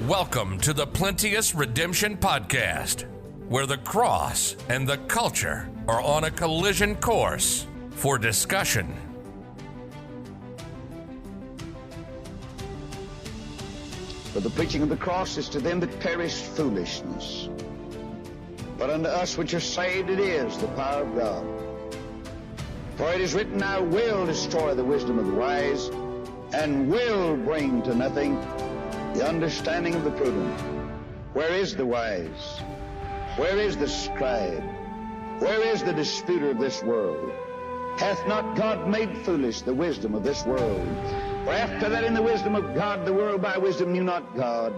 Welcome to the Plenteous Redemption Podcast, where the cross and the culture are on a collision course for discussion. For the preaching of the cross is to them that perish foolishness, but unto us which are saved it is the power of God. For it is written, I will destroy the wisdom of the wise, and will bring to nothing the understanding of the prudent. Where is the wise? Where is the scribe? Where is the disputer of this world? Hath not God made foolish the wisdom of this world? For after that in the wisdom of God, the world by wisdom knew not God.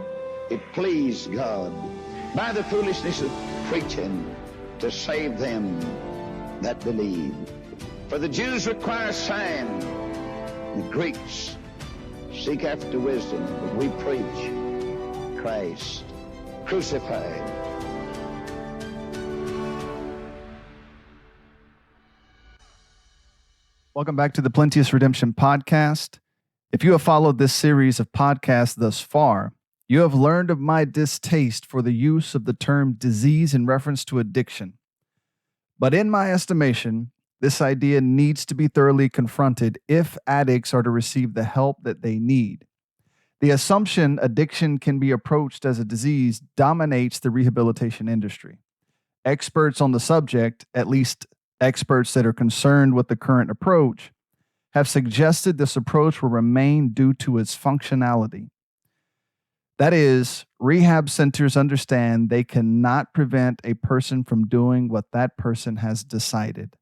It pleased God by the foolishness of preaching to save them that believe. For the Jews require a sign, the Greeks seek after wisdom, but we preach Christ crucified. Welcome back to the Plenteous Redemption Podcast. If you have followed this series of podcasts thus far, you have learned of my distaste for the use of the term disease in reference to addiction. But in my estimation, this idea needs to be thoroughly confronted if addicts are to receive the help that they need. The assumption addiction can be approached as a disease dominates the rehabilitation industry. Experts on the subject, at least experts that are concerned with the current approach, have suggested this approach will remain due to its functionality. That is, rehab centers understand they cannot prevent a person from doing what that person has decided.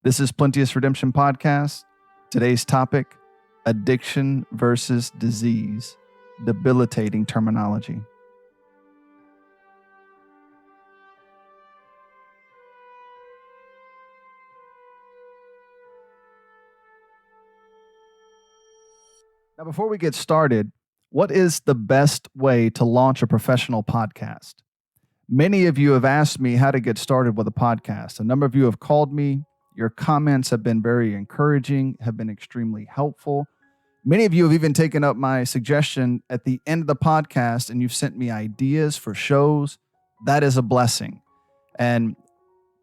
This is Plenteous Redemption Podcast. Today's topic, addiction versus disease, debilitating terminology. Now, before we get started, what is the best way to launch a professional podcast? Many of you have asked me how to get started with a podcast. A number of you have called me. Your comments have been very encouraging, have been extremely helpful. Many of you have even taken up my suggestion at the end of the podcast, and you've sent me ideas for shows. That is a blessing. And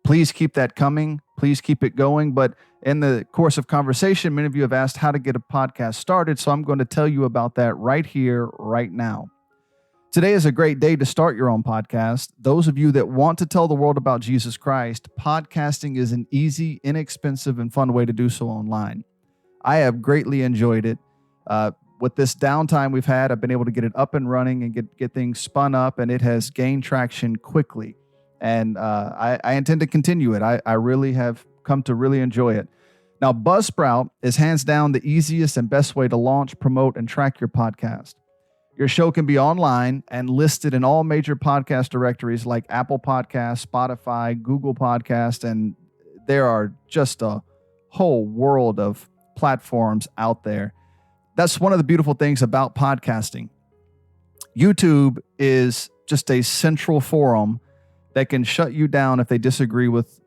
please keep that coming. Please keep it going. But in the course of conversation, many of you have asked how to get a podcast started. So I'm going to tell you about that right here, right now. Today is a great day to start your own podcast. Those of you that want to tell the world about Jesus Christ, podcasting is an easy, inexpensive, and fun way to do so online. I have greatly enjoyed it. With this downtime we've had, I've been able to get it up and running and get things spun up, and it has gained traction quickly. And I intend to continue it. I really have come to really enjoy it. Now, Buzzsprout is hands down the easiest and best way to launch, promote, and track your podcast. Your show can be online and listed in all major podcast directories like Apple Podcasts, Spotify, Google Podcasts, and there are just a whole world of platforms out there. That's one of the beautiful things about podcasting. YouTube is just a central forum that can shut you down if they disagree with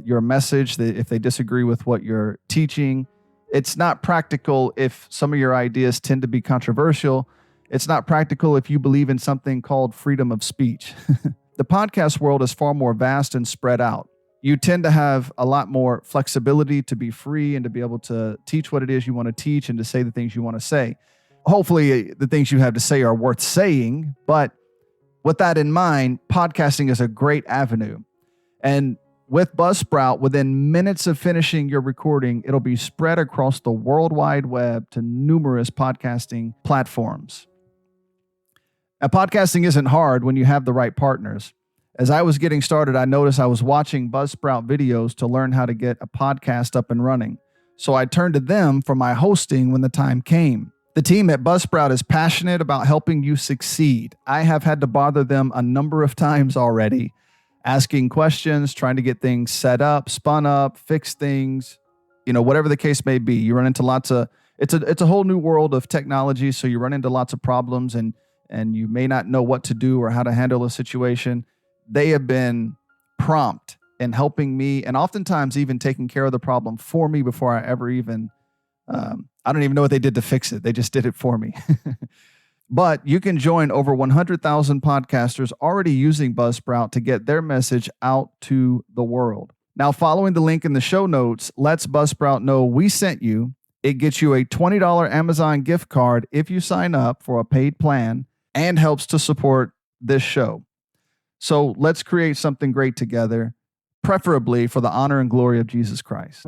your message, if they disagree with what you're teaching. It's not practical if some of your ideas tend to be controversial. It's not practical if you believe in something called freedom of speech. The podcast world is far more vast and spread out. You tend to have a lot more flexibility to be free and to be able to teach what it is you want to teach and to say the things you want to say. Hopefully, the things you have to say are worth saying, but with that in mind, podcasting is a great avenue. And with Buzzsprout, within minutes of finishing your recording, it'll be spread across the World Wide Web to numerous podcasting platforms. Now, podcasting isn't hard when you have the right partners. As I was getting started, I noticed I was watching Buzzsprout videos to learn how to get a podcast up and running. So I turned to them for my hosting when the time came. The team at Buzzsprout is passionate about helping you succeed. I have had to bother them a number of times already, asking questions, trying to get things set up, spun up, fix things, whatever the case may be. You run into lots of, it's a whole new world of technology. So you run into lots of problems and you may not know what to do or how to handle a situation. They have been prompt in helping me and oftentimes even taking care of the problem for me before I ever even, I don't even know what they did to fix it. They just did it for me. But you can join over 100,000 podcasters already using Buzzsprout to get their message out to the world. Now, following the link in the show notes lets Buzzsprout know we sent you. It gets you a $20 Amazon gift card if you sign up for a paid plan and helps to support this show. So let's create something great together, preferably for the honor and glory of Jesus Christ.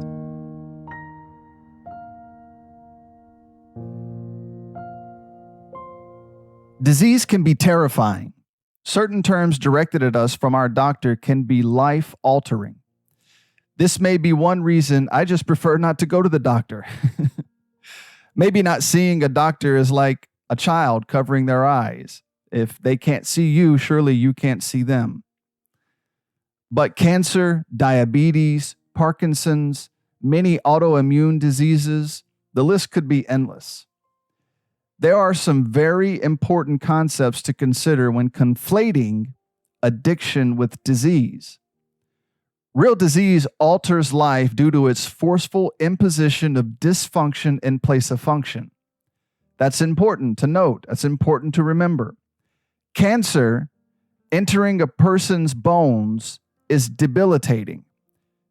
Disease can be terrifying. Certain terms directed at us from our doctor can be life-altering. This may be one reason I just prefer not to go to the doctor. Maybe not seeing a doctor is like a child covering their eyes. If they can't see you, surely you can't see them. But cancer, diabetes, Parkinson's, many autoimmune diseases, the list could be endless. There are some very important concepts to consider when conflating addiction with disease. Real disease alters life due to its forceful imposition of dysfunction in place of function. That's important to note. That's important to remember. Cancer entering a person's bones is debilitating.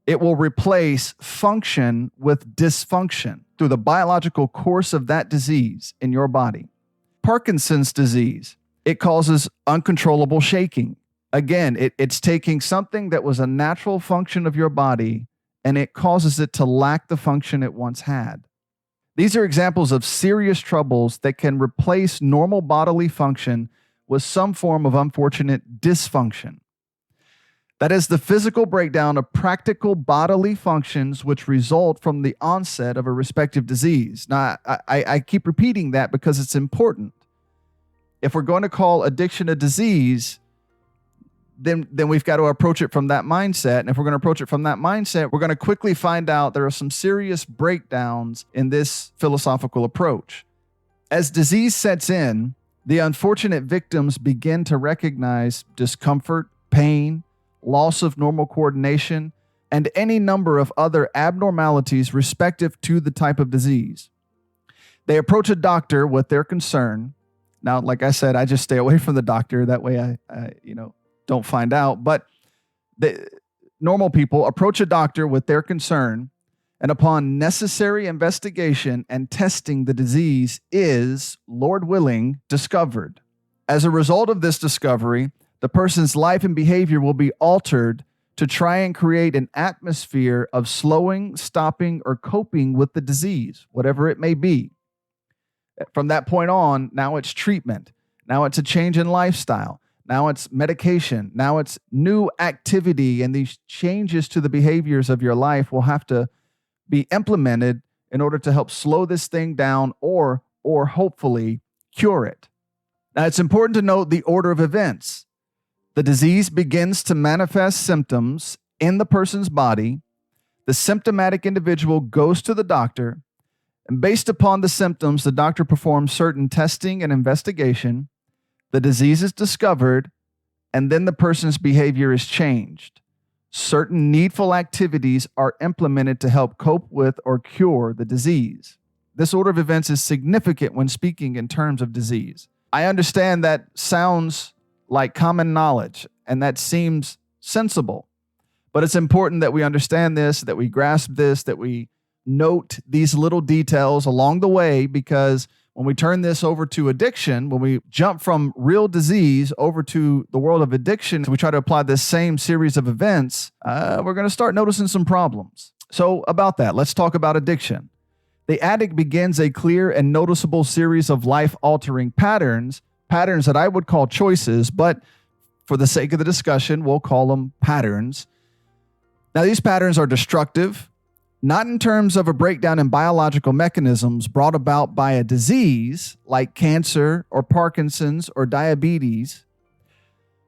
It will replace function with dysfunction through the biological course of that disease in your body. Parkinson's disease, it causes uncontrollable shaking. Again, it's taking something that was a natural function of your body and it causes it to lack the function it once had. These are examples of serious troubles that can replace normal bodily function with some form of unfortunate dysfunction. That is the physical breakdown of practical bodily functions which result from the onset of a respective disease. Now, I keep repeating that because it's important. If we're going to call addiction a disease, then we've got to approach it from that mindset. And if we're going to approach it from that mindset, we're going to quickly find out there are some serious breakdowns in this philosophical approach. As disease sets in, the unfortunate victims begin to recognize discomfort, pain, loss of normal coordination, and any number of other abnormalities respective to the type of disease. They approach a doctor with their concern. Now, like I said, I just stay away from the doctor. That way I don't find out. But the normal people approach a doctor with their concern, and upon necessary investigation and testing, the disease is, Lord willing, discovered. As a result of this discovery, the person's life and behavior will be altered to try and create an atmosphere of slowing, stopping, or coping with the disease, whatever it may be. From that point on, now it's treatment. Now it's a change in lifestyle. Now it's medication. Now it's new activity, and these changes to the behaviors of your life will have to be implemented in order to help slow this thing down or hopefully cure it. Now, it's important to note the order of events. The disease begins to manifest symptoms in the person's body. The symptomatic individual goes to the doctor, and based upon the symptoms, the doctor performs certain testing and investigation. The disease is discovered, and then the person's behavior is changed. Certain needful activities are implemented to help cope with or cure the disease. This order of events is significant when speaking in terms of disease. I understand that sounds like common knowledge, and that seems sensible. But it's important that we understand this, that we grasp this, that we note these little details along the way, because when we turn this over to addiction, when we jump from real disease over to the world of addiction, we try to apply this same series of events, we're going to start noticing some problems. So about that, let's talk about addiction. The addict begins a clear and noticeable series of life-altering patterns that I would call choices, but for the sake of the discussion, we'll call them patterns. Now, these patterns are destructive, not in terms of a breakdown in biological mechanisms brought about by a disease like cancer or Parkinson's or diabetes,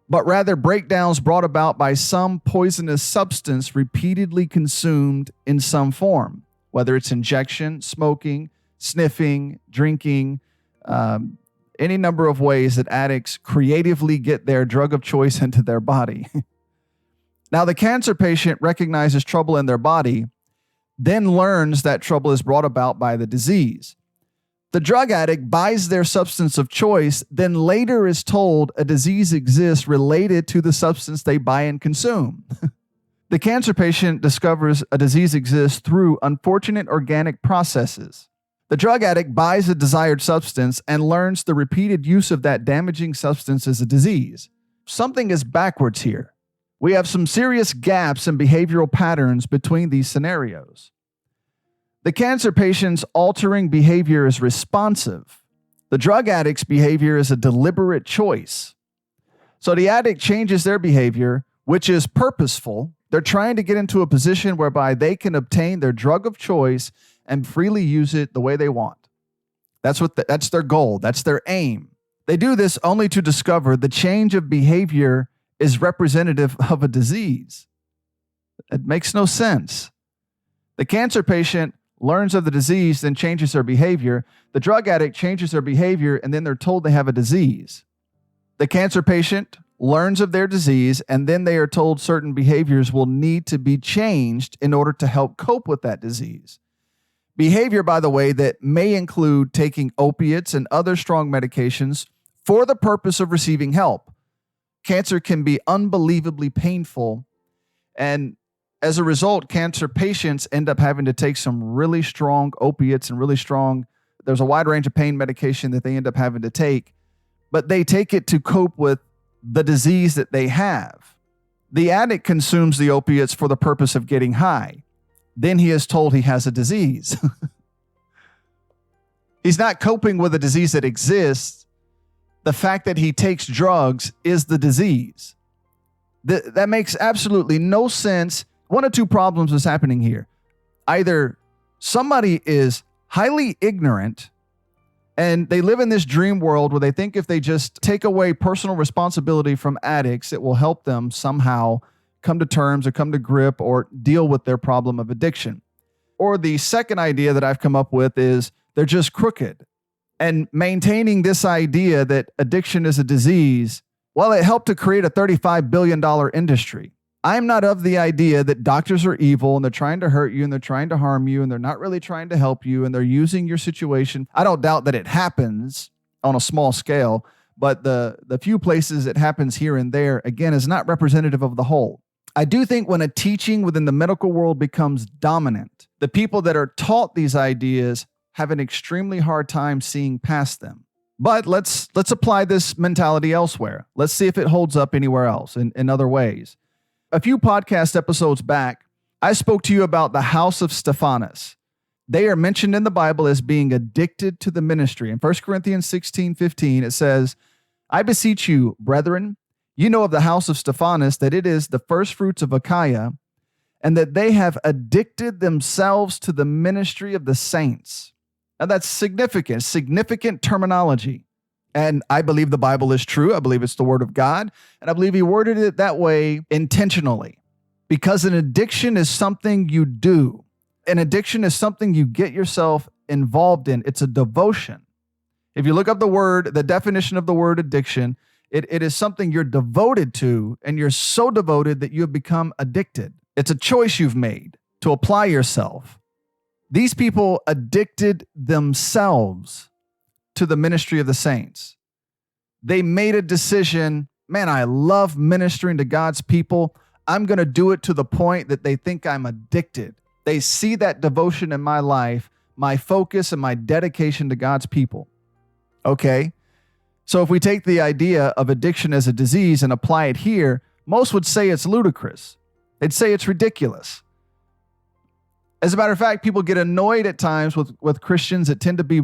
but rather breakdowns brought about by some poisonous substance repeatedly consumed in some form, whether it's injection, smoking, sniffing, drinking, any number of ways that addicts creatively get their drug of choice into their body. Now, the cancer patient recognizes trouble in their body, then learns that trouble is brought about by the disease. The drug addict buys their substance of choice, then later is told a disease exists related to the substance they buy and consume. The cancer patient discovers a disease exists through unfortunate organic processes. The drug addict buys a desired substance and learns the repeated use of that damaging substance is a disease. Something is backwards here. We have some serious gaps in behavioral patterns between these scenarios. The cancer patient's altering behavior is responsive. The drug addict's behavior is a deliberate choice. So the addict changes their behavior, which is purposeful. They're trying to get into a position whereby they can obtain their drug of choice and freely use it the way they want. That's their goal. That's their aim. They do this only to discover the change of behavior is representative of a disease. It makes no sense. The cancer patient learns of the disease, then changes their behavior. The drug addict changes their behavior, and then they're told they have a disease. The cancer patient learns of their disease, and then they are told certain behaviors will need to be changed in order to help cope with that disease. Behavior, by the way, that may include taking opiates and other strong medications for the purpose of receiving help. Cancer can be unbelievably painful, and as a result, cancer patients end up having to take some really strong opiates and there's a wide range of pain medication that they end up having to take, but they take it to cope with the disease that they have. The addict consumes the opiates for the purpose of getting high. Then he is told he has a disease. He's not coping with a disease that exists. The fact that he takes drugs is the disease. That makes absolutely no sense. One of two problems is happening here. Either somebody is highly ignorant and they live in this dream world where they think if they just take away personal responsibility from addicts, it will help them somehow come to terms or come to grip or deal with their problem of addiction. Or the second idea that I've come up with is they're just crooked. And maintaining this idea that addiction is a disease, well, it helped to create a $35 billion industry. I'm not of the idea that doctors are evil and they're trying to hurt you and they're trying to harm you and they're not really trying to help you and they're using your situation. I don't doubt that it happens on a small scale, but the few places it happens here and there, again, is not representative of the whole. I do think when a teaching within the medical world becomes dominant, the people that are taught these ideas have an extremely hard time seeing past them. But let's apply this mentality elsewhere. Let's see if it holds up anywhere else in other ways. A few podcast episodes back, I spoke to you about the house of Stephanus. They are mentioned in the Bible as being addicted to the ministry. In 1 Corinthians 16:15, it says, I beseech you, brethren, you know of the house of Stephanus, that it is the first fruits of Achaia, and that they have addicted themselves to the ministry of the saints. Now that's significant terminology. And I believe the Bible is true. I believe it's the word of God. And I believe he worded it that way intentionally. Because an addiction is something you do. An addiction is something you get yourself involved in. It's a devotion. If you look up the definition of the word addiction, it is something you're devoted to, and you're so devoted that you have become addicted. It's a choice you've made to apply yourself. These people addicted themselves to the ministry of the saints. They made a decision, man, I love ministering to God's people. I'm going to do it to the point that they think I'm addicted. They see that devotion in my life, my focus and my dedication to God's people. Okay. So if we take the idea of addiction as a disease and apply it here, most would say it's ludicrous. They'd say it's ridiculous. As a matter of fact, people get annoyed at times with Christians that tend to be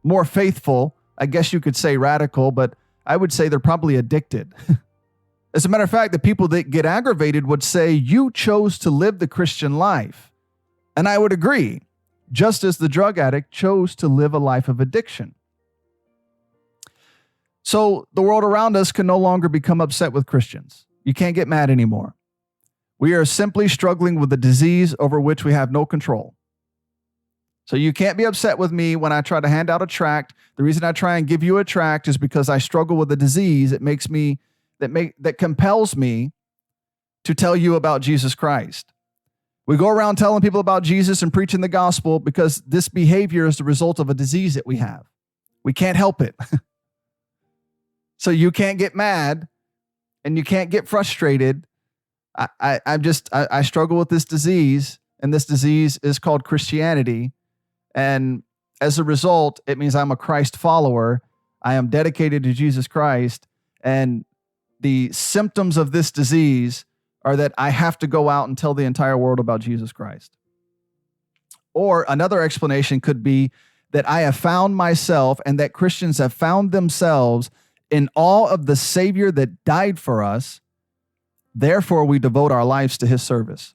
more faithful. I guess you could say radical, but I would say they're probably addicted. As a matter of fact, the people that get aggravated would say, you chose to live the Christian life. And I would agree, just as the drug addict chose to live a life of addiction. So the world around us can no longer become upset with Christians. You can't get mad anymore. We are simply struggling with a disease over which we have no control. So you can't be upset with me when I try to hand out a tract. The reason I try and give you a tract is because I struggle with a disease that compels me to tell you about Jesus Christ. We go around telling people about Jesus and preaching the gospel because this behavior is the result of a disease that we have. We can't help it. So you can't get mad and you can't get frustrated. I struggle with this disease, and this disease is called Christianity. And as a result, it means I'm a Christ follower. I am dedicated to Jesus Christ. And the symptoms of this disease are that I have to go out and tell the entire world about Jesus Christ. Or another explanation could be that I have found myself, and that Christians have found themselves in awe of the Savior that died for us. Therefore, we devote our lives to his service.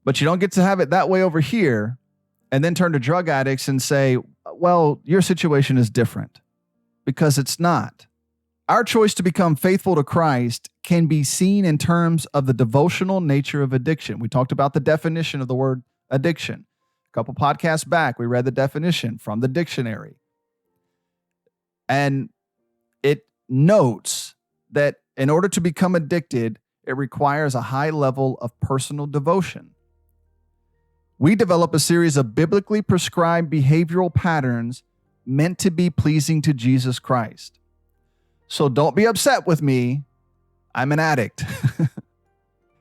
But you don't get to have it that way over here and then turn to drug addicts and say, well, your situation is different, because it's not. Our choice to become faithful to Christ can be seen in terms of the devotional nature of addiction. We talked about the definition of the word addiction. A couple podcasts back, we read the definition from the dictionary. And it notes that in order to become addicted, it requires a high level of personal devotion. We develop a series of biblically prescribed behavioral patterns meant to be pleasing to Jesus Christ. So don't be upset with me. I'm an addict.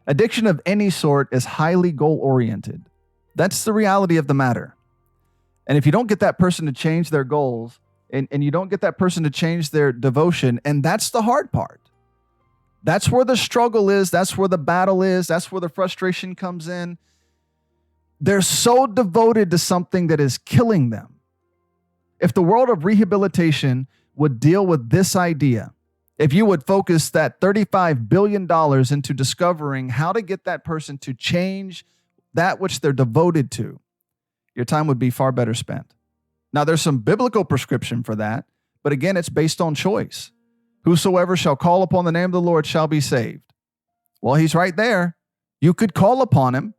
Addiction of any sort is highly goal-oriented. That's the reality of the matter. And if you don't get that person to change their goals, and you don't get that person to change their devotion, and that's the hard part. That's where the struggle is. That's where the battle is. That's where the frustration comes in. They're so devoted to something that is killing them. If the world of rehabilitation would deal with this idea, if you would focus that $35 billion into discovering how to get that person to change that which they're devoted to, your time would be far better spent. Now, there's some biblical prescription for that, but again, it's based on choice. Whosoever shall call upon the name of the Lord shall be saved. Well, he's right there. You could call upon him.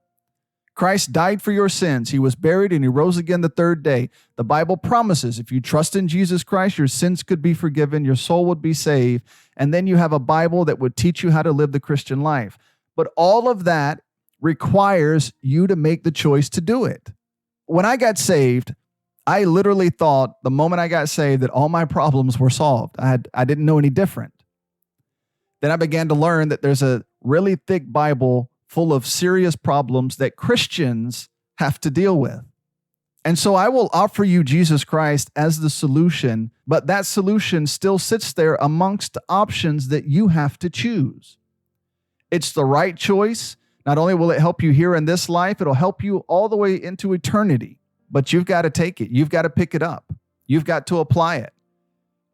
Christ died for your sins. He was buried and he rose again the third day. The Bible promises if you trust in Jesus Christ, your sins could be forgiven, your soul would be saved, and then you have a Bible that would teach you how to live the Christian life. But all of that requires you to make the choice to do it. When I got saved, I literally thought the moment I got saved that all my problems were solved. I didn't know any different. Then I began to learn that there's a really thick Bible full of serious problems that Christians have to deal with. And so I will offer you Jesus Christ as the solution, but that solution still sits there amongst options that you have to choose. It's the right choice. Not only will it help you here in this life, it'll help you all the way into eternity. But you've got to take it. You've got to pick it up. You've got to apply it.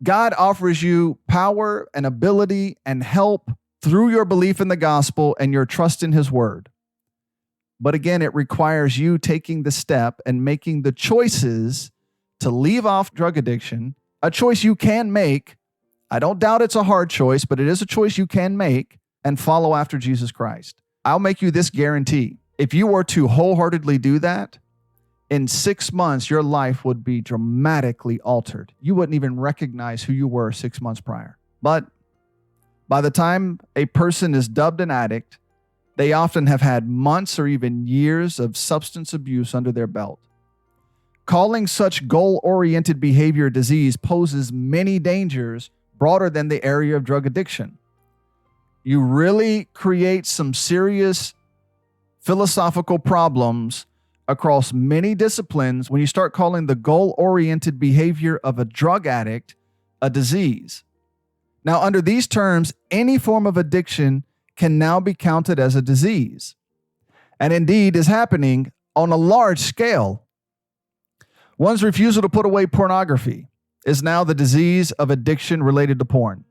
God offers you power and ability and help through your belief in the gospel and your trust in his word. But again, it requires you taking the step and making the choices to leave off drug addiction, a choice you can make. I don't doubt it's a hard choice, but it is a choice you can make, and follow after Jesus Christ. I'll make you this guarantee. If you were to wholeheartedly do that, in 6 months, your life would be dramatically altered. You wouldn't even recognize who you were 6 months prior. But by the time a person is dubbed an addict, they often have had months or even years of substance abuse under their belt. Calling such goal-oriented behavior disease poses many dangers broader than the area of drug addiction. You really create some serious philosophical problems across many disciplines when you start calling the goal-oriented behavior of a drug addict a disease. Now, under these terms, any form of addiction can now be counted as a disease, and indeed is happening on a large scale. One's refusal to put away pornography is now the disease of addiction related to porn.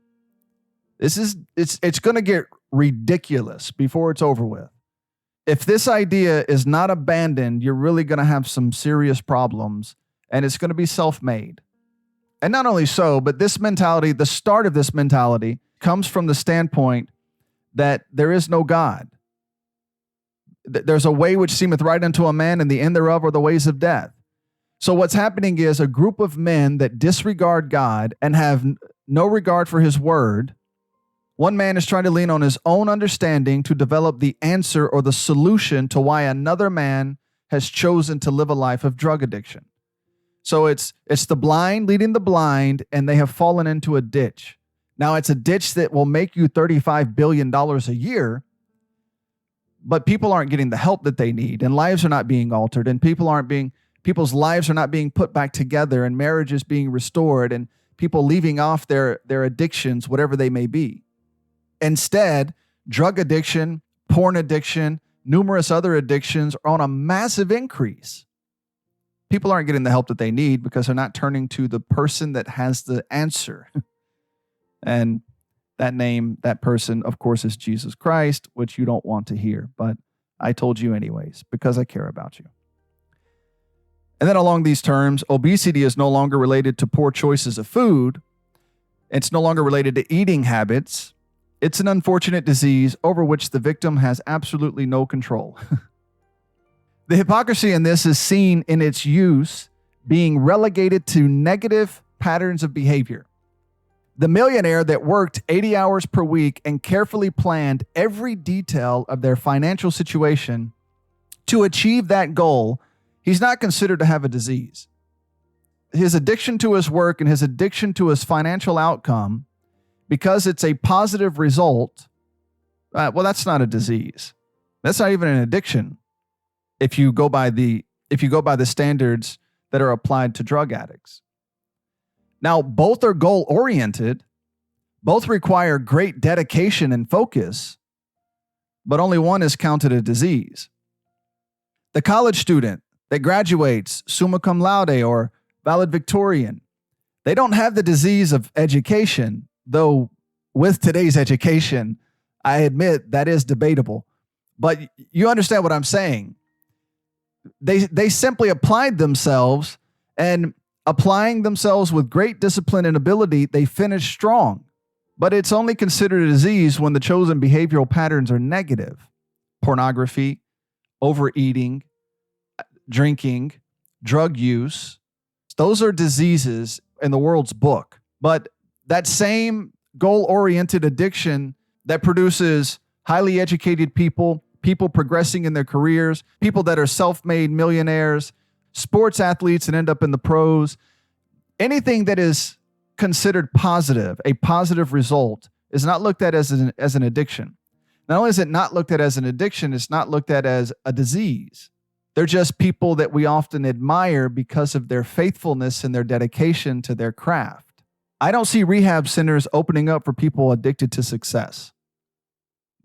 It's going to get ridiculous before it's over with. If this idea is not abandoned, you're really going to have some serious problems, and it's going to be self-made. And not only so, but this mentality, the start of this mentality, comes from the standpoint that there is no God. There's a way which seemeth right unto a man, and the end thereof are the ways of death. So what's happening is a group of men that disregard God and have no regard for his word One man is trying to lean on his own understanding to develop the answer or the solution to why another man has chosen to live a life of drug addiction. So it's the blind leading the blind, and they have fallen into a ditch. Now, it's a ditch that will make you $35 billion a year, but people aren't getting the help that they need, and lives are not being altered, and people's lives are not being put back together, and marriages being restored, and people leaving off their addictions, whatever they may be. Instead, drug addiction, porn addiction, numerous other addictions are on a massive increase. People aren't getting the help that they need because they're not turning to the person that has the answer. And that person, of course, is Jesus Christ, which you don't want to hear. But I told you anyways, because I care about you. And then along these terms, obesity is no longer related to poor choices of food. It's no longer related to eating habits. It's an unfortunate disease over which the victim has absolutely no control. The hypocrisy in this is seen in its use being relegated to negative patterns of behavior. The millionaire that worked 80 hours per week and carefully planned every detail of their financial situation to achieve that goal, he's not considered to have a disease. His addiction to his work and his addiction to his financial outcome, because it's a positive result, that's not a disease. That's not even an addiction. If you go by the standards that are applied to drug addicts. Now, both are goal-oriented, both require great dedication and focus, but only one is counted a disease. The college student that graduates summa cum laude or valedictorian, they don't have the disease of education, though with today's education, I admit that is debatable. But you understand what I'm saying. They simply applied themselves, and applying themselves with great discipline and ability, they finished strong. But it's only considered a disease when the chosen behavioral patterns are negative. Pornography, overeating, drinking, drug use. Those are diseases in the world's book. But that same goal-oriented addiction that produces highly educated people progressing in their careers, people that are self-made millionaires, sports athletes that end up in the pros, anything that is considered positive, a positive result, is not looked at as an addiction. Not only is it not looked at as an addiction, it's not looked at as a disease. They're just people that we often admire because of their faithfulness and their dedication to their craft. I don't see rehab centers opening up for people addicted to success.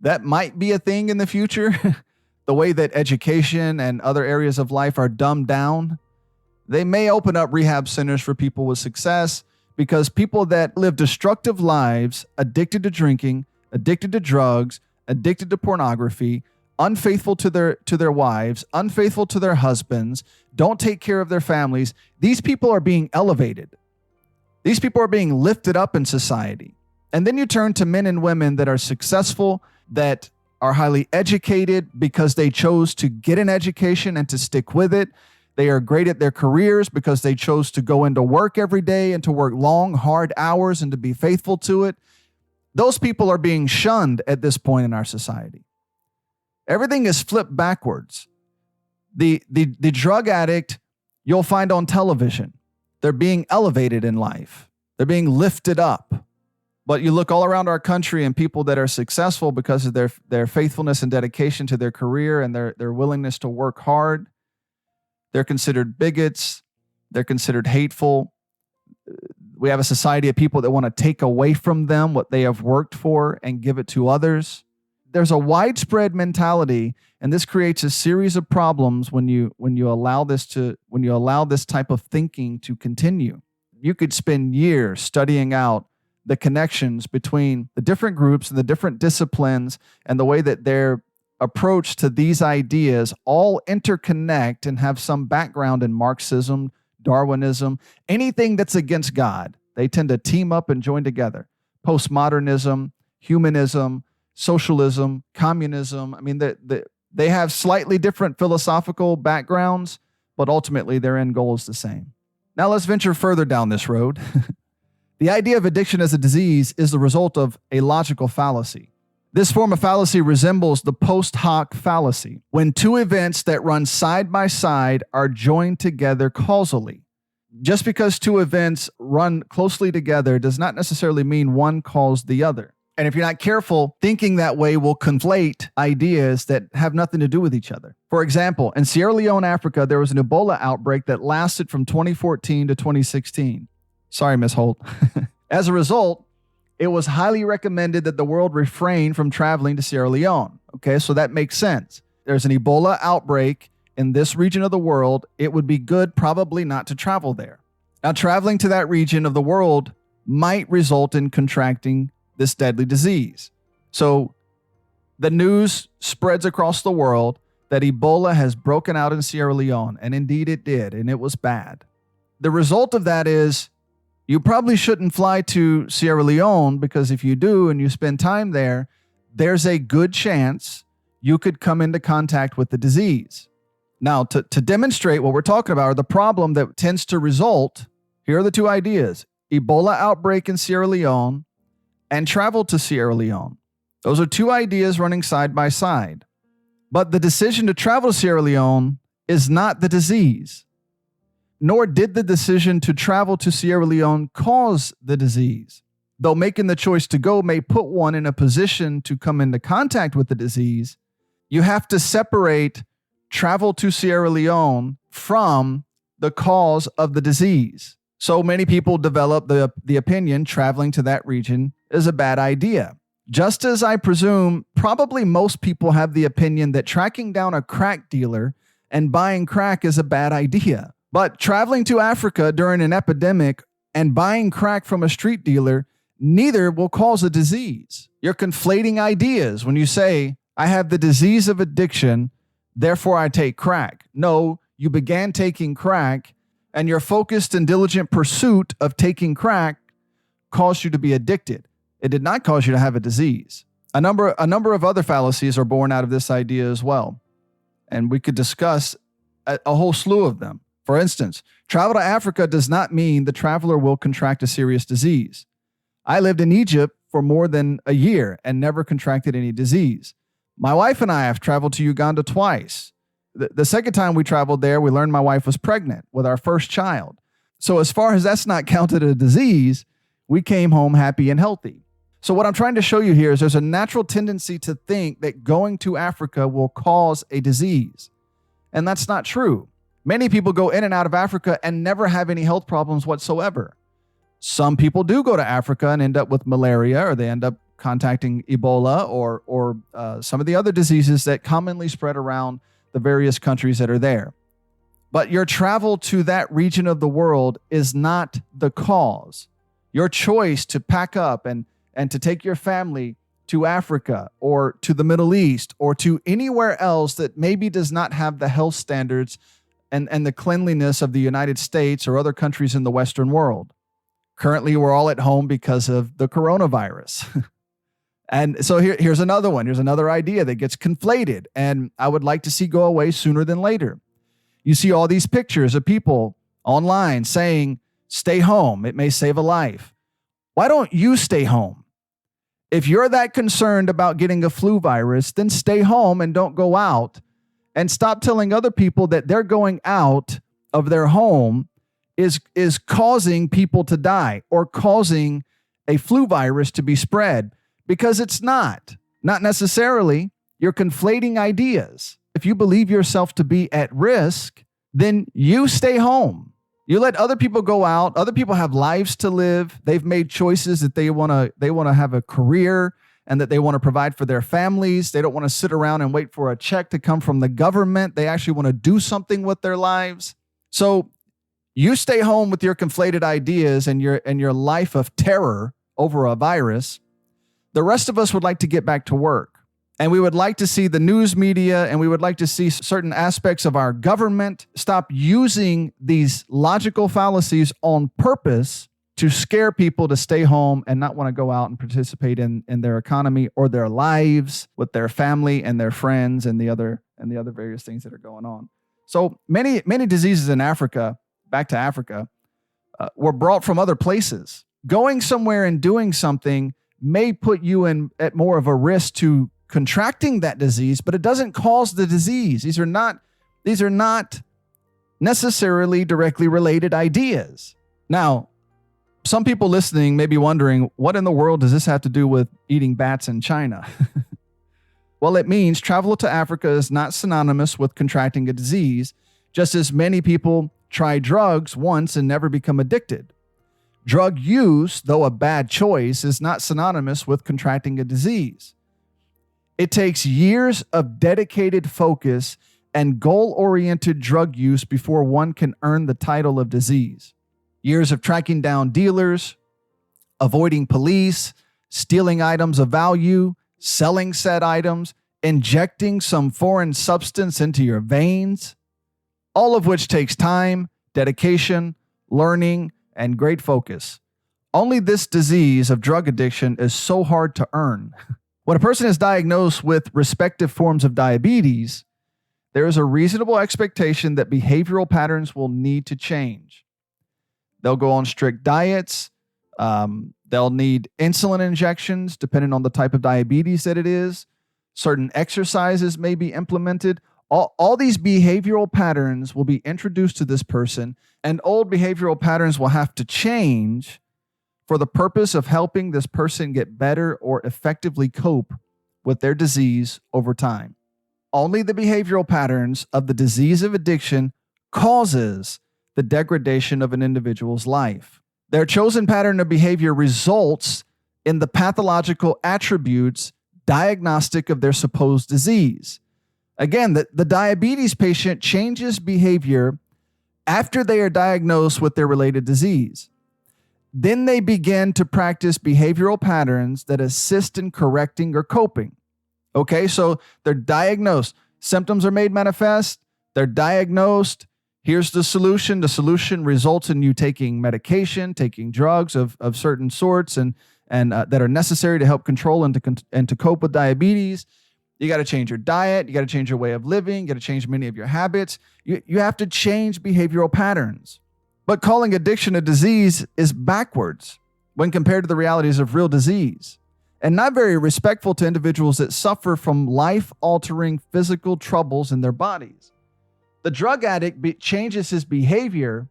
That might be a thing in the future. The way that education and other areas of life are dumbed down, they may open up rehab centers for people with success, because people that live destructive lives, addicted to drinking, addicted to drugs, addicted to pornography, unfaithful to their wives, unfaithful to their husbands, don't take care of their families, these people are being elevated. These people are being lifted up in society. And then you turn to men and women that are successful, that are highly educated because they chose to get an education and to stick with it. They are great at their careers because they chose to go into work every day and to work long, hard hours and to be faithful to it. Those people are being shunned at this point in our society. Everything is flipped backwards. The drug addict you'll find on television, they're being elevated in life. They're being lifted up. But you look all around our country and people that are successful because of their faithfulness and dedication to their career and their willingness to work hard, they're considered bigots. They're considered hateful. We have a society of people that want to take away from them what they have worked for and give it to others. There's a widespread mentality, and this creates a series of problems when you allow this type of thinking to continue. You could spend years studying out the connections between the different groups and the different disciplines and the way that their approach to these ideas all interconnect and have some background in Marxism, Darwinism, anything that's against God. They tend to team up and join together. Postmodernism, humanism, socialism, communism. I mean, they have slightly different philosophical backgrounds, but ultimately their end goal is the same. Now let's venture further down this road. The idea of addiction as a disease is the result of a logical fallacy. This form of fallacy resembles the post hoc fallacy, when two events that run side by side are joined together causally. Just because two events run closely together does not necessarily mean one caused the other. And if you're not careful, thinking that way will conflate ideas that have nothing to do with each other. For example, in Sierra Leone, Africa, there was an Ebola outbreak that lasted from 2014 to 2016. Sorry, Miss Holt. As a result, it was highly recommended that the world refrain from traveling to Sierra Leone. Okay, so that makes sense. There's an Ebola outbreak in this region of the world. It would be good probably not to travel there. Now, traveling to that region of the world might result in contracting this deadly disease. So the news spreads across the world that Ebola has broken out in Sierra Leone, and indeed it did, and it was bad. The result of that is you probably shouldn't fly to Sierra Leone, because if you do and you spend time there, there's a good chance you could come into contact with the disease. Now, to demonstrate what we're talking about, or the problem that tends to result, here are the two ideas: Ebola outbreak in Sierra Leone and travel to Sierra Leone. Those are two ideas running side by side. But the decision to travel to Sierra Leone is not the disease, nor did the decision to travel to Sierra Leone cause the disease. Though making the choice to go may put one in a position to come into contact with the disease, you have to separate travel to Sierra Leone from the cause of the disease. So many people develop the opinion traveling to that region is a bad idea. Just as I presume probably most people have the opinion that tracking down a crack dealer and buying crack is a bad idea. But traveling to Africa during an epidemic and buying crack from a street dealer, neither will cause a disease. You're conflating ideas when you say, I have the disease of addiction, therefore I take crack. No, you began taking crack, and your focused and diligent pursuit of taking crack caused you to be addicted. It did not cause you to have a disease. A number of other fallacies are born out of this idea as well, and we could discuss a whole slew of them. For instance, travel to Africa does not mean the traveler will contract a serious disease. I lived in Egypt for more than a year and never contracted any disease. My wife and I have traveled to Uganda twice. The second time we traveled there, we learned my wife was pregnant with our first child. So as far as that's not counted a disease, we came home happy and healthy. So what I'm trying to show you here is there's a natural tendency to think that going to Africa will cause a disease. And that's not true. Many people go in and out of Africa and never have any health problems whatsoever. Some people do go to Africa and end up with malaria, or they end up contacting Ebola or some of the other diseases that commonly spread around the various countries that are there. But your travel to that region of the world is not the cause. Your choice to pack up and to take your family to Africa or to the Middle East or to anywhere else that maybe does not have the health standards and the cleanliness of the United States or other countries in the Western world. Currently, we're all at home because of the coronavirus. And so here's another one. Here's another idea that gets conflated, and I would like to see go away sooner than later. You see all these pictures of people online saying, stay home. It may save a life. Why don't you stay home? If you're that concerned about getting a flu virus, then stay home and don't go out. And stop telling other people that they're going out of their home is causing people to die or causing a flu virus to be spread, because it's not necessarily. You're conflating ideas. If you believe yourself to be at risk, then you stay home. You let other people go out. Other people have lives to live. They've made choices that they want to have a career and that they want to provide for their families. They don't want to sit around and wait for a check to come from the government. They actually want to do something with their lives. So you stay home with your conflated ideas and your life of terror over a virus. The rest of us would like to get back to work. And we would like to see the news media, and we would like to see certain aspects of our government stop using these logical fallacies on purpose to scare people to stay home and not want to go out and participate in their economy or their lives with their family and their friends and the other various things that are going on. So many diseases in Africa, back to Africa, were brought from other places. going somewhere and doing something may put you at more of a risk to contracting that disease, but it doesn't cause the disease. These are not necessarily directly related ideas. Now, some people listening may be wondering, what in the world does this have to do with eating bats in China? Well, it means travel to Africa is not synonymous with contracting a disease, just as many people try drugs once and never become addicted. Drug use, though a bad choice, is not synonymous with contracting a disease. It takes years of dedicated focus and goal-oriented drug use before one can earn the title of disease. Years of tracking down dealers, avoiding police, stealing items of value, selling said items, injecting some foreign substance into your veins, all of which takes time, dedication, learning, and great focus. Only this disease of drug addiction is so hard to earn. When a person is diagnosed with respective forms of diabetes, there is a reasonable expectation that behavioral patterns will need to change. They'll go on strict diets. They'll need insulin injections, depending on the type of diabetes that it is. Certain exercises may be implemented. All these behavioral patterns will be introduced to this person, and old behavioral patterns will have to change for the purpose of helping this person get better or effectively cope with their disease over time. Only the behavioral patterns of the disease of addiction causes the degradation of an individual's life. Their chosen pattern of behavior results in the pathological attributes diagnostic of their supposed disease. Again, the diabetes patient changes behavior after they are diagnosed with their related disease. Then they begin to practice behavioral patterns that assist in correcting or coping. Okay, so they're diagnosed. Symptoms are made manifest. They're diagnosed. Here's the solution. The solution results in you taking medication, taking drugs of certain sorts and that are necessary to help control and to cope with diabetes. You got to change your diet. You got to change your way of living. You got to change many of your habits. You have to change behavioral patterns. But calling addiction a disease is backwards when compared to the realities of real disease, and not very respectful to individuals that suffer from life-altering physical troubles in their bodies. The drug addict changes his behavior,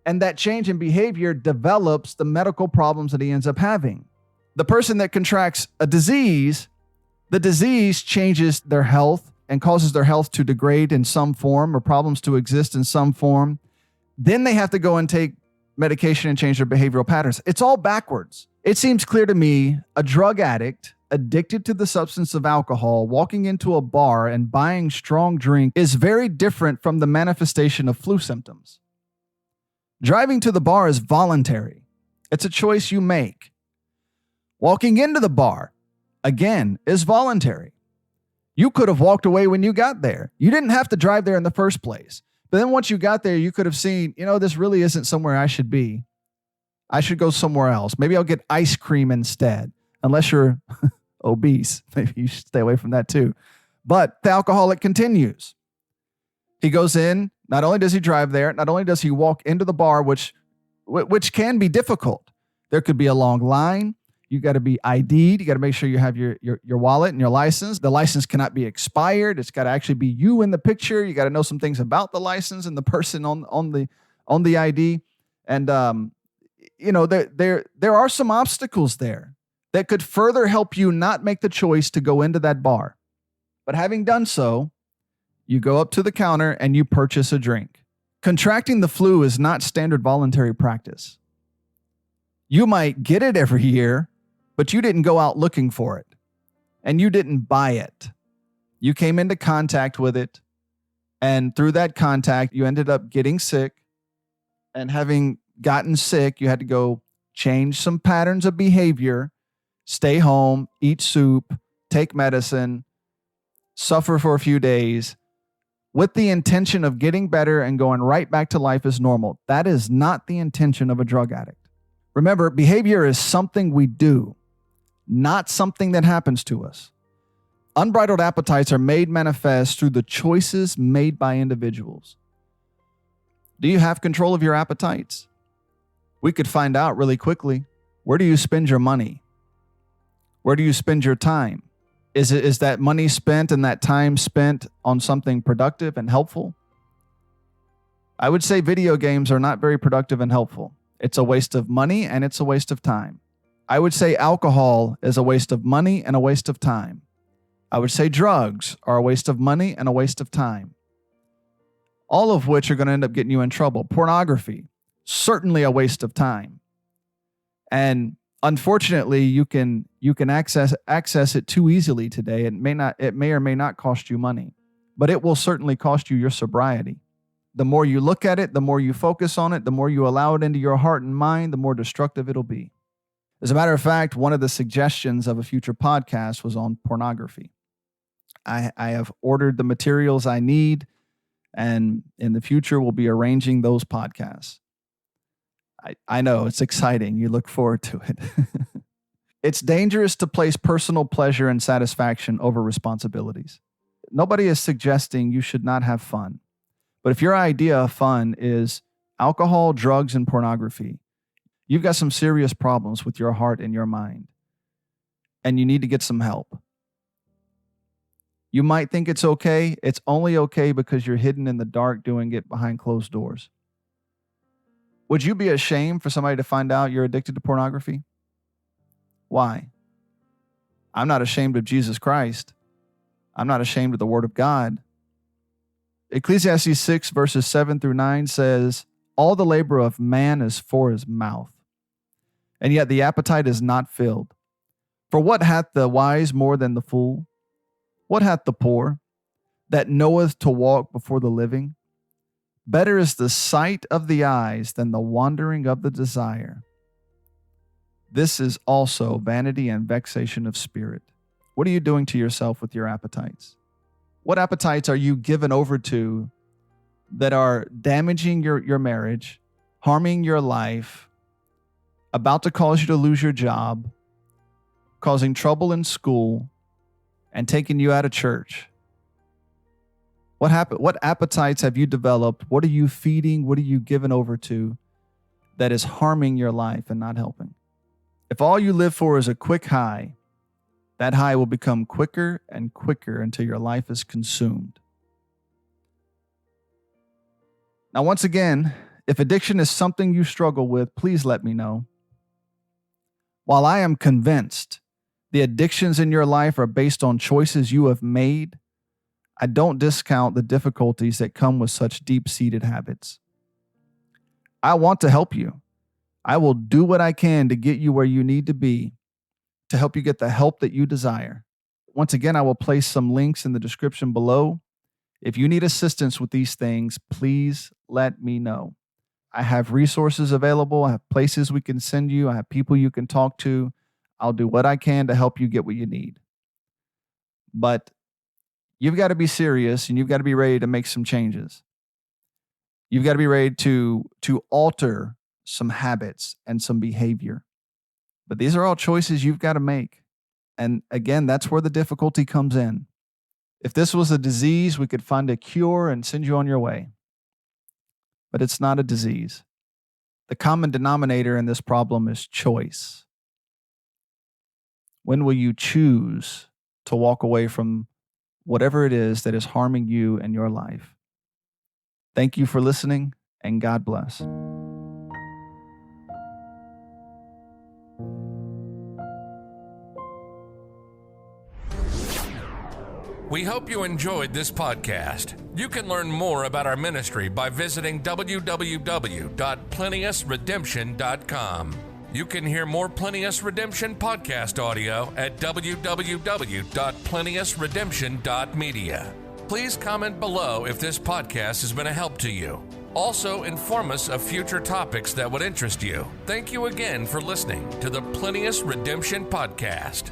and that change in behavior develops the medical problems that he ends up having. The person that contracts a disease, the disease changes their health and causes their health to degrade in some form or problems to exist in some form. Then they have to go and take medication and change their behavioral patterns. It's all backwards. It seems clear to me a drug addict addicted to the substance of alcohol walking into a bar and buying strong drink is very different from the manifestation of flu symptoms. Driving to the bar is voluntary. It's a choice you make. Walking into the bar, again, is voluntary. You could have walked away when you got there. You didn't have to drive there in the first place. But then once you got there, you could have seen, this really isn't somewhere I should be. I should go somewhere else. Maybe I'll get ice cream instead. Unless you're obese, maybe you should stay away from that too. But the alcoholic continues. He goes in. Not only does he drive there, not only does he walk into the bar, which can be difficult. There could be a long line. You got to be ID'd. You got to make sure you have your wallet and your license. The license cannot be expired. It's got to actually be you in the picture. You got to know some things about the license and the person on the ID. And there are some obstacles there that could further help you not make the choice to go into that bar. But having done so, you go up to the counter and you purchase a drink. Contracting the flu is not standard voluntary practice. You might get it every year, but you didn't go out looking for it, and you didn't buy it. You came into contact with it, and through that contact, you ended up getting sick, and having gotten sick, you had to go change some patterns of behavior, stay home, eat soup, take medicine, suffer for a few days, with the intention of getting better and going right back to life as normal. That is not the intention of a drug addict. Remember, behavior is something we do, not something that happens to us. Unbridled appetites are made manifest through the choices made by individuals. Do you have control of your appetites? We could find out really quickly. Where do you spend your money? Where do you spend your time? Is that money spent and that time spent on something productive and helpful? I would say video games are not very productive and helpful. It's a waste of money and it's a waste of time. I would say alcohol is a waste of money and a waste of time. I would say drugs are a waste of money and a waste of time. All of which are going to end up getting you in trouble. Pornography, certainly a waste of time. And unfortunately, you can access it too easily today. It may or may not cost you money, but it will certainly cost you your sobriety. The more you look at it, the more you focus on it, the more you allow it into your heart and mind, the more destructive it'll be. As a matter of fact, one of the suggestions of a future podcast was on pornography. I have ordered the materials I need, and in the future, we'll be arranging those podcasts. I know, it's exciting. You look forward to it. It's dangerous to place personal pleasure and satisfaction over responsibilities. Nobody is suggesting you should not have fun. But if your idea of fun is alcohol, drugs, and pornography, you've got some serious problems with your heart and your mind, and you need to get some help. You might think it's okay. It's only okay because you're hidden in the dark doing it behind closed doors. Would you be ashamed for somebody to find out you're addicted to pornography? Why? I'm not ashamed of Jesus Christ. I'm not ashamed of the Word of God. Ecclesiastes 6 verses 7 through 9 says, all the labor of man is for his mouth, and yet the appetite is not filled. For what hath the wise more than the fool? What hath the poor that knoweth to walk before the living? Better is the sight of the eyes than the wandering of the desire. This is also vanity and vexation of spirit. What are you doing to yourself with your appetites? What appetites are you given over to that are damaging your marriage, harming your life, about to cause you to lose your job, causing trouble in school, and taking you out of church? What appetites have you developed? What are you feeding? What are you given over to that is harming your life and not helping? If all you live for is a quick high, that high will become quicker and quicker until your life is consumed. Now, once again, if addiction is something you struggle with, please let me know. While I am convinced the addictions in your life are based on choices you have made, I don't discount the difficulties that come with such deep-seated habits. I want to help you. I will do what I can to get you where you need to be, to help you get the help that you desire. Once again, I will place some links in the description below. If you need assistance with these things, please let me know. I have resources available. I have places we can send you. I have people you can talk to. I'll do what I can to help you get what you need. But you've got to be serious, and you've got to be ready to make some changes. You've got to be ready to alter some habits and some behavior. But these are all choices you've got to make. And again, that's where the difficulty comes in. If this was a disease, we could find a cure and send you on your way. But it's not a disease. The common denominator in this problem is choice. When will you choose to walk away from whatever it is that is harming you and your life? Thank you for listening, and God bless. We hope you enjoyed this podcast. You can learn more about our ministry by visiting www.plenteousredemption.com. You can hear more Plenteous Redemption podcast audio at www.plenteousredemption.media. Please comment below if this podcast has been a help to you. Also, inform us of future topics that would interest you. Thank you again for listening to the Plenteous Redemption podcast.